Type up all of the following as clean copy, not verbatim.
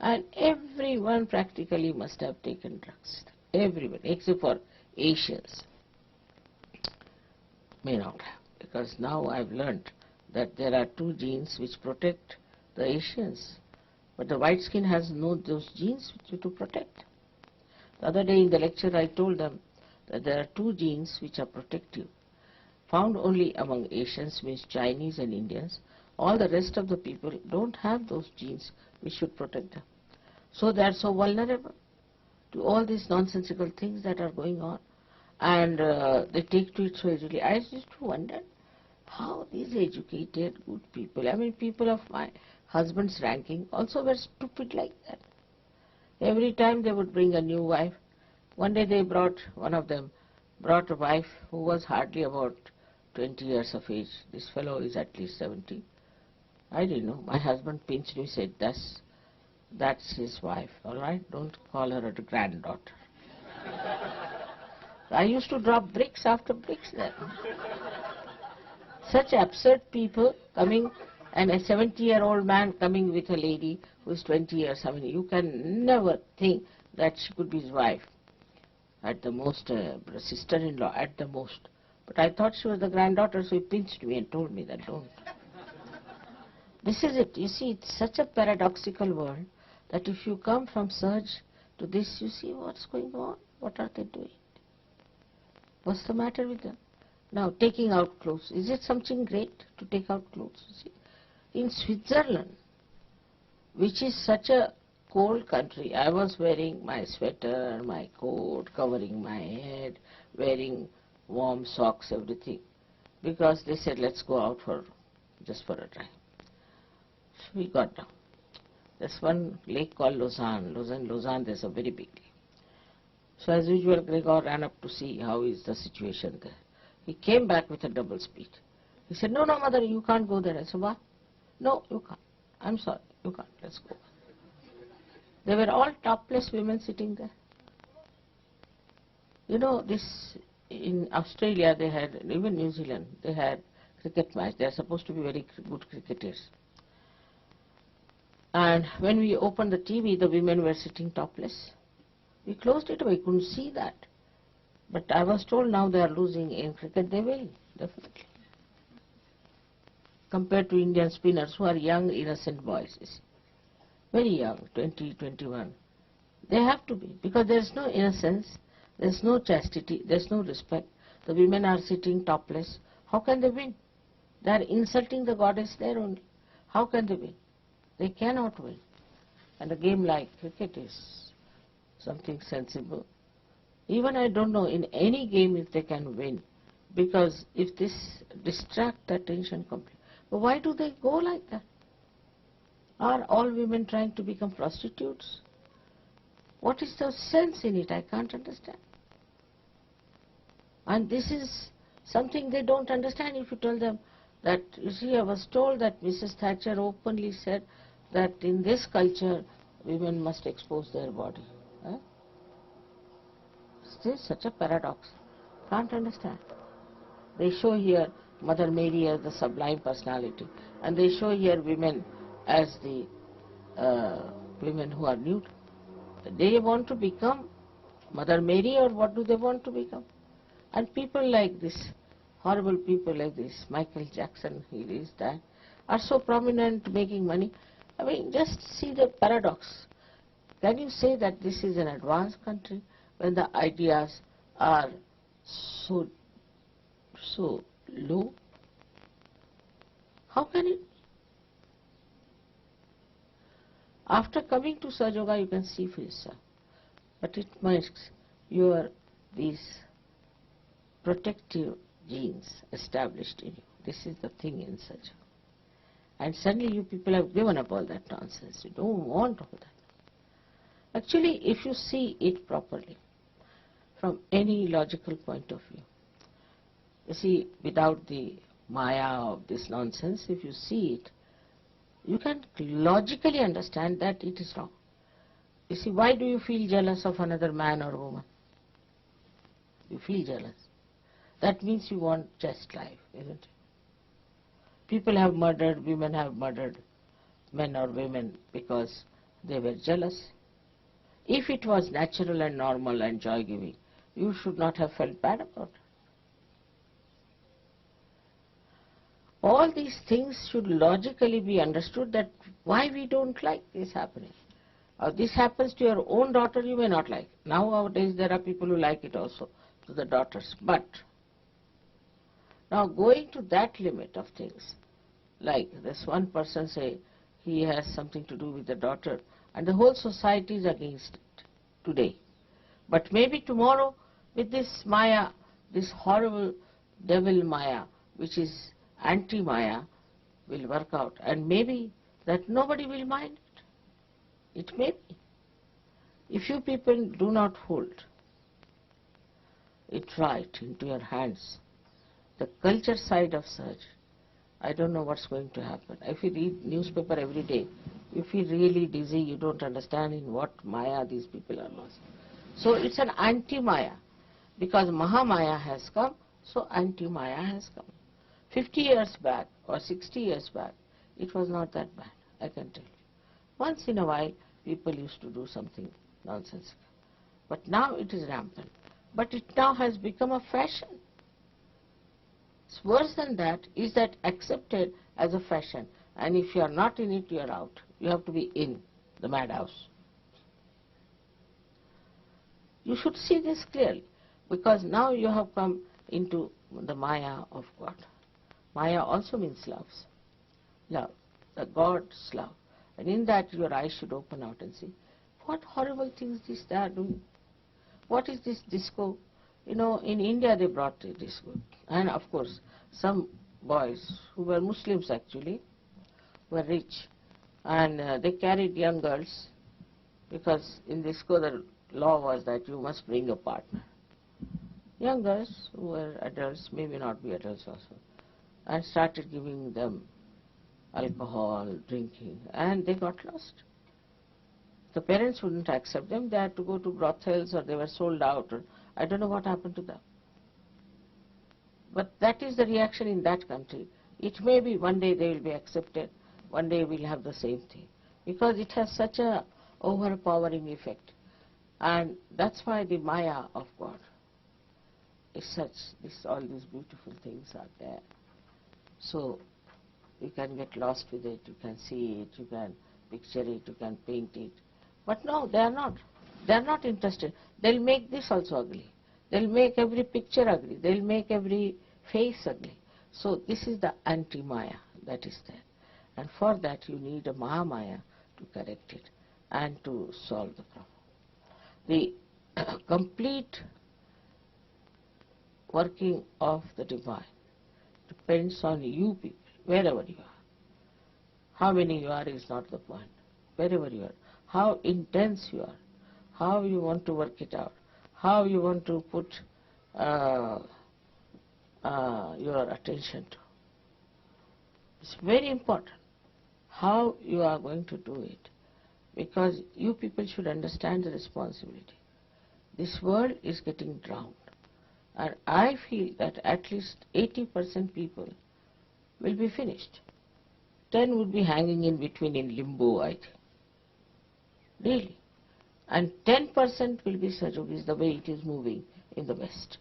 And everyone practically must have taken drugs. Everyone, except for Asians, may not have. Because now I've learnt that there are two genes which protect the Asians. But the white skin has no those genes to protect. The other day in the lecture I told them that there are two genes which are protective, found only among Asians, means Chinese and Indians. All the rest of the people don't have those genes which should protect them. So they are so vulnerable to all these nonsensical things that are going on, and they take to it so easily. I used to wonder how these educated, good people, I mean people of my husband's ranking, also were stupid like that. Every time they would bring a new wife. One day one of them brought a wife who was hardly about 20 years of age. This fellow is at least 70. I didn't know. My husband pinched me, said, that's his wife, all right? Don't call her a granddaughter. I used to drop bricks after bricks there. Such absurd people coming, and a 70-year-old man coming with a lady who is 20 years. I mean, you can never think that she could be his wife. At the most, sister-in-law, at the most. But I thought she was the granddaughter, so he pinched me and told me that don't. This is it. You see, it's such a paradoxical world that if you come from Surge to this, you see what's going on. What are they doing? What's the matter with them? Now, taking out clothes. Is it something great to take out clothes? You see? In Switzerland, which is such a cold country, I was wearing my sweater, my coat, covering my head, wearing warm socks, everything, because they said, let's go out just for a drive. So we got down. There's one lake called Lausanne. Lausanne, there's a very big lake. So as usual, Gregor ran up to see how is the situation there. He came back with a double speed. He said, no, mother, you can't go there. I said, what? No, you can't. I'm sorry, you can't. Let's go. They were all topless women sitting there. You know, this in Australia they had, even New Zealand, they had cricket match. They are supposed to be very good cricketers. And when we opened the TV, the women were sitting topless. We closed it away, couldn't see that. But I was told now they are losing in cricket. They will, definitely. Compared to Indian spinners who are young, innocent boys, you see. Very young, 20, 21. They have to be, because there's no innocence, there's no chastity, there's no respect. The women are sitting topless. How can they win? They are insulting the goddess there only. How can they win? They cannot win. And a game like cricket is something sensible. Even I don't know in any game if they can win, because if this distract the attention completely. But why do they go like that? Are all women trying to become prostitutes? What is the sense in it? I can't understand. And this is something they don't understand if you tell them that, you see, I was told that Mrs. Thatcher openly said that in this culture, women must expose their body. This is such a paradox. Can't understand. They show here Mother Mary as the sublime personality, and they show here women as the women who are nude. They want to become Mother Mary, or what do they want to become? And people like this, horrible people like this, Michael Jackson, he is that, are so prominent, making money. I mean, just see the paradox. Can you say that this is an advanced country when the ideas are so low? How can it be? After coming to Sahaja Yoga, you can see for yourself. But it makes these protective genes established in you. This is the thing in Sahaja. And suddenly you people have given up all that nonsense. You don't want all that. Actually, if you see it properly, from any logical point of view, you see, without the Maya of this nonsense, if you see it, you can logically understand that it is wrong. You see, why do you feel jealous of another man or woman? You feel jealous. That means you want just life, isn't it? People have murdered, women have murdered men or women because They were jealous. If it was natural and normal and joy-giving, you should not have felt bad about it. All these things should logically be understood, that why we don't like this happening. Or this happens to your own daughter, you may not like. Nowadays there are people who like it also to the daughters. But now going to that limit of things, like this one person say he has something to do with the daughter and the whole society is against it today. But maybe tomorrow with this Maya, this horrible devil Maya, which is anti-Maya, will work out, and maybe that nobody will mind it. It may be. If you people do not hold it right into your hands, the culture side of search, I don't know what's going to happen. If you read newspaper every day, you feel really dizzy, you don't understand in what Maya these people are lost. So it's an anti-Maya. Because Mahamaya has come, so anti-Maya has come. 50 years back or 60 years back, it was not that bad, I can tell you. Once in a while, people used to do something nonsensical. But now it is rampant. But it now has become a fashion. It's worse than that, is that accepted as a fashion. And if you are not in it, you are out. You have to be in the madhouse. You should see this clearly, because now you have come into the Maya of God. Maya also means loves. Love, the God's love. And in that your eyes should open out and see, what horrible things they are doing. What is this disco? You know, in India they brought the disco. And of course, some boys who were Muslims actually, were rich. And they carried young girls, because in disco the law was that you must bring a partner. Young girls who were adults, maybe not be adults also, and started giving them alcohol, drinking, and they got lost. The parents wouldn't accept them. They had to go to brothels, or they were sold out, or I don't know what happened to them. But that is the reaction in that country. It may be one day they will be accepted, one day we'll have the same thing, because it has such a overpowering effect. And that's why the Maya of God is such, all these beautiful things are there. So you can get lost with it, you can see it, you can picture it, you can paint it. But no, they are not. They are not interested. They'll make this also ugly. They'll make every picture ugly. They'll make every face ugly. So this is the anti-Maya that is there. And for that you need a Mahamaya to correct it and to solve the problem. The complete working of the divine depends on you people, wherever you are. How many you are is not the point. Wherever you are, how intense you are, how you want to work it out, how you want to put your attention to. It's very important how you are going to do it, because you people should understand the responsibility. This world is getting drowned, and I feel that at least 80% people will be finished. 10 would be hanging in between in limbo, I think. Really. And 10% will be Sajogis, the way it is moving in the West.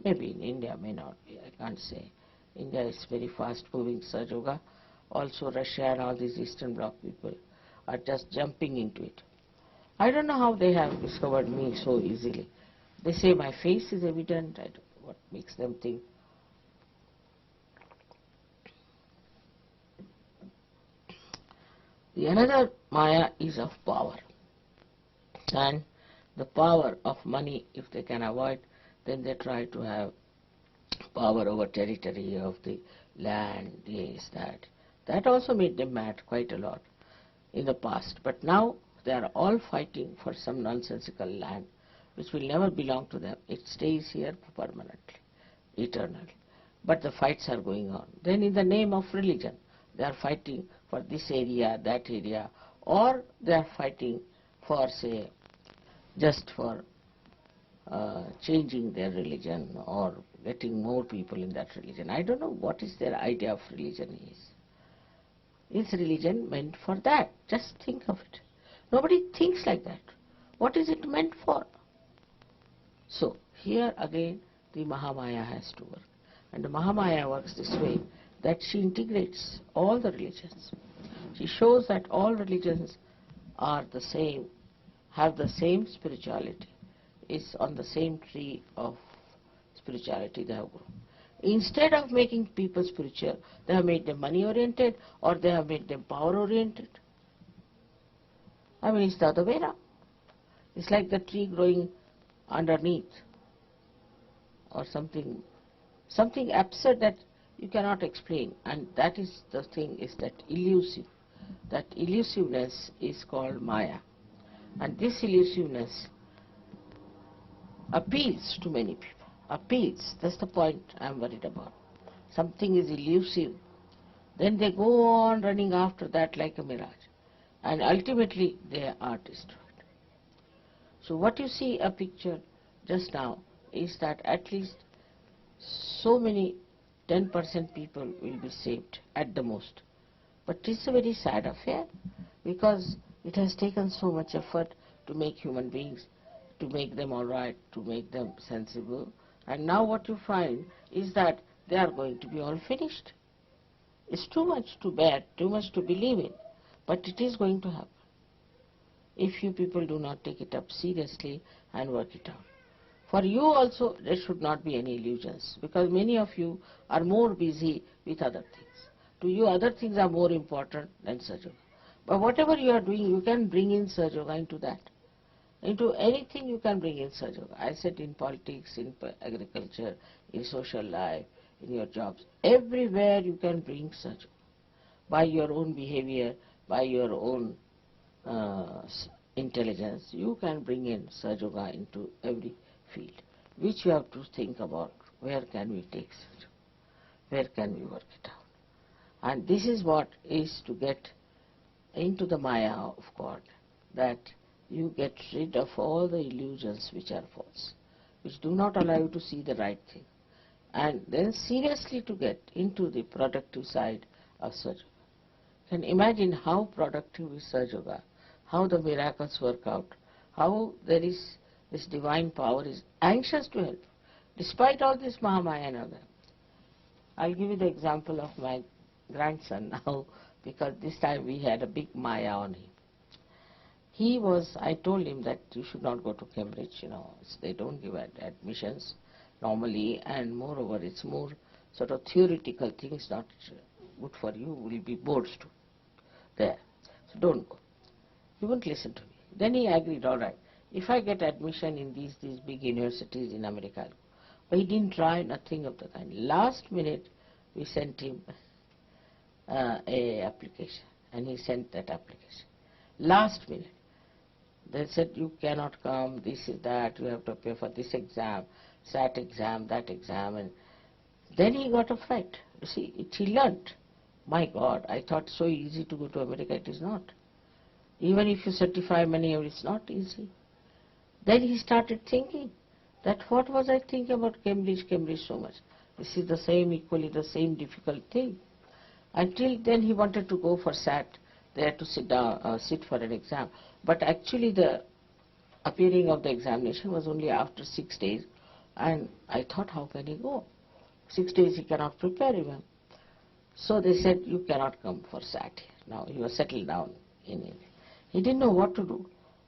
Maybe in India, may not be, I can't say. India is very fast moving Sajoga. Also Russia and all these Eastern Bloc people are just jumping into it. I don't know how they have discovered me so easily. They say my face is evident. I don't know what makes them think. The another Maya is of power. And the power of money, if they can avoid, then they try to have power over territory of the land, this, that. That also made them mad quite a lot in the past. But now they are all fighting for some nonsensical land which will never belong to them. It stays here permanently, eternally. But the fights are going on. Then in the name of religion, they are fighting for this area, that area, or they are fighting for, say, just for changing their religion or getting more people in that religion. I don't know what is their idea of religion is. Is religion meant for that? Just think of it. Nobody thinks like that. What is it meant for? So, here again the Mahamaya has to work. And the Mahamaya works this way, that she integrates all the religions. She shows that all religions are the same, have the same spirituality, is on the same tree of spirituality they have grown. Instead of making people spiritual, they have made them money-oriented or they have made them power-oriented. I mean, it's the other way around. It's like the tree growing underneath or something absurd that you cannot explain. And that is the thing, is that elusive. That elusiveness is called Maya. And this elusiveness appeals to many people. Appeals, that's the point I'm worried about. Something is elusive. Then they go on running after that like a mirage. And ultimately they are destroyed. So what you see a picture just now is that at least so many 10% people will be saved at the most. But it's a very sad affair because it has taken so much effort to make human beings, to make them all right, to make them sensible. And now what you find is that they are going to be all finished. It's too much to bear, too much to believe in. But it is going to happen if you people do not take it up seriously and work it out. For you also, there should not be any illusions, because many of you are more busy with other things. To you, other things are more important than Sahaja. But whatever you are doing, you can bring in Sahaja into that. Into anything you can bring in Sahaja. I said in politics, in agriculture, in social life, in your jobs. Everywhere you can bring Sahaja. By your own behavior, by your own intelligence, you can bring in Sahaja into every field, which you have to think about. Where can we take Sahaja? Where can we work it out? And this is what is to get into the Maya of God, that you get rid of all the illusions which are false, which do not allow you to see the right thing. And then seriously to get into the productive side of Sahaja. Can imagine how productive is Sahaja, how the miracles work out, how there is this divine power is anxious to help, despite all this Mahamaya and other. I'll give you the example of my grandson now, because this time we had a big Maya on him. I told him that you should not go to Cambridge, they don't give admissions normally, and moreover it's more sort of theoretical things, not good for you, will be boards too there. So don't go. He wouldn't listen to me. Then he agreed, all right, if I get admission in these big universities in America, I'll go. But he didn't try, nothing of the kind. Last minute we sent him a application, and he sent that application. Last minute. They said, you cannot come, this is that, you have to pay for this exam, that exam, and then he got a fright. You see, he learnt. My God, I thought so easy to go to America, it is not. Even if you certify money, it's not easy. Then he started thinking that what was I thinking about Cambridge so much? This is the same, equally the same difficult thing. Until then he wanted to go for SAT, there to sit for an exam. But actually the appearing of the examination was only after 6 days, and I thought, how can he go? 6 days he cannot prepare even. So they said, you cannot come for SAT here. Now he was settled down in India. He didn't know what to do.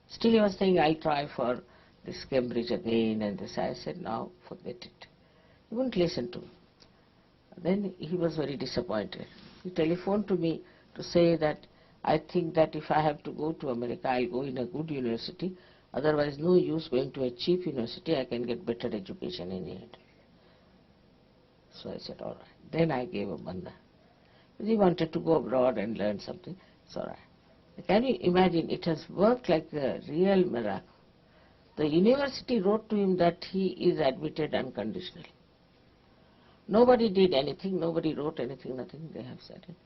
Still he was saying, I'll try for this Cambridge again and this. I said, no, forget it. He wouldn't listen to me. Then he was very disappointed. He telephoned to me to say that I think that if I have to go to America, I'll go in a good university. Otherwise, no use going to a cheap university. I can get better education in India. So I said, all right. Then I gave a banda. He wanted to go abroad and learn something. It's all right. Can you imagine? It has worked like a real miracle. The university wrote to him that he is admitted unconditionally. Nobody did anything. Nobody wrote anything. Nothing. They have said it.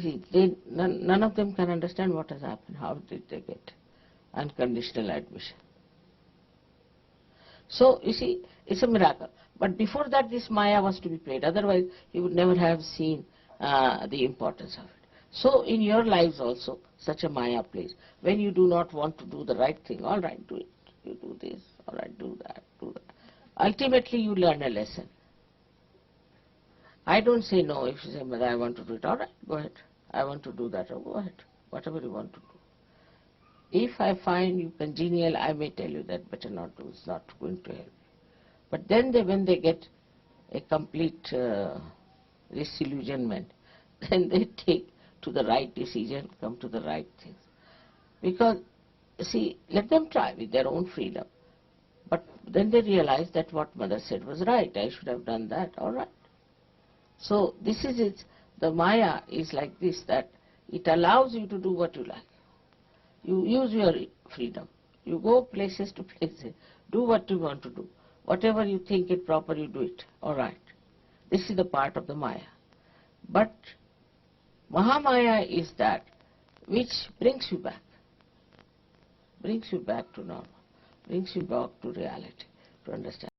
See, none of them can understand what has happened. How did they get unconditional admission? So, you see, it's a miracle. But before that, this Maya was to be played. Otherwise, he would never have seen the importance of it. So in your lives also, such a Maya plays. When you do not want to do the right thing, all right, do it. You do this, all right, do that, do that. Ultimately, you learn a lesson. I don't say no. If you say, Mother, I want to do it, all right, go ahead. I want to do that, go ahead. Whatever you want to do. If I find you congenial, I may tell you that better not do, it's not going to help you. But then when they get a complete disillusionment, then they take to the right decision, come to the right things. Because, see, let them try with their own freedom. But then they realize that what Mother said was right, I should have done that, all right. So this is it. The Maya is like this, that it allows you to do what you like. You use your freedom. You go places to places. Do what you want to do. Whatever you think it proper, you do it. All right. This is the part of the Maya. But Mahamaya is that which brings you back to normal, brings you back to reality, to understand.